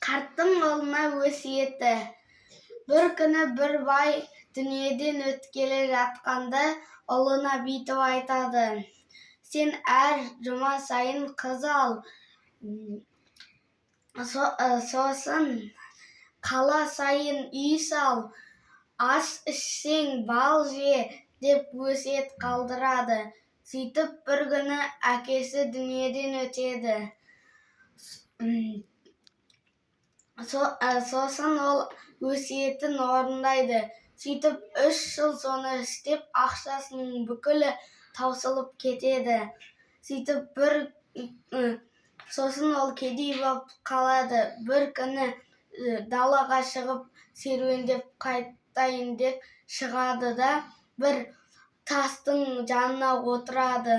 Қарттың ұлына өсиеті. Бір күні бір бай дүниеден өткелі жатқанда ұлына бүйтіп айтады: сен әр жұма сайын қыз ал, сосын қала сайын үй сал, ас ішсең бал же, деп өсиет қалдырады. Сөйтіп бір күні әкесі дүниеден өтеді. Сосын ол өсиетін орындайды. Сөйтіп 3 жыл соны істеп, ақшасының бүкілі таусылып кетеді. Сөйтіп сосын ол кедей болып қалады. Бір күні далаға шығып серуендеп қайтайын деп шығады да бір тастың жанына отырады.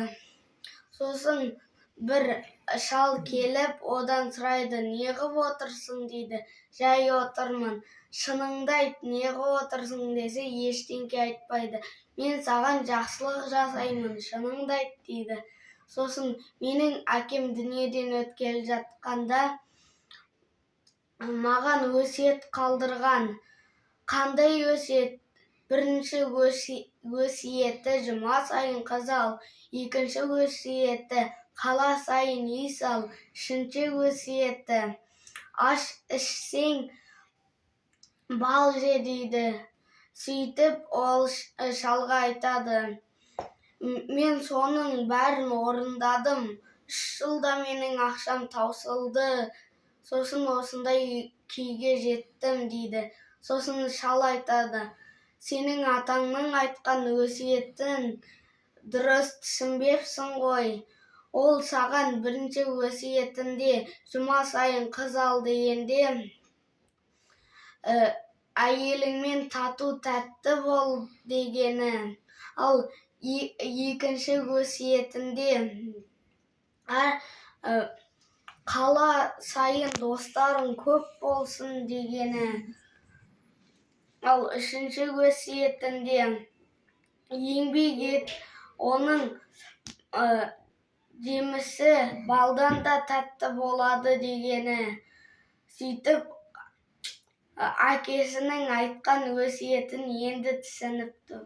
Сосын бір шал келіп, одан сұрайды: неғып отырсың, дейді. Жай отырмын. Шыныңды айт, неғып отырсың десе, ештеңке айтпайды. Мен саған жақсылық жасаймын, шыныңды айт, дейді. Сосын менің әкем дүниеден өткелі жатқанда маған өсиет қалдырған. Қандай өсиет? Бірінші өсиеті жұма сайын қыз ал, екінші өсиеті қала сайын үй сал, үшінші өсиеті аш ішсең бал же, дейді. Сөйтіп ол шалға айтады: мен соның бәрін орындадым, 3 жылда менің ақшам таусылды, сосын осындай күйге жеттім, дейді. Сосын шал айтады: сенің атаңның айтқан өсиетін дұрыс түсінбепсің ғой. Ол саған бірінші өсиетінде жұма сайын қыз ал дегенде, әйеліңмен тату-тәтті бол дегені. Ал екінші өсиетінде қала сайын достарың көп болсын дегені. Ал үшінші өсиетінде еңбек ет, оның жемісі балдан да тәтті болады дегені. Сөйтіп әкесінің айтқан өсиетін енді түсініпті.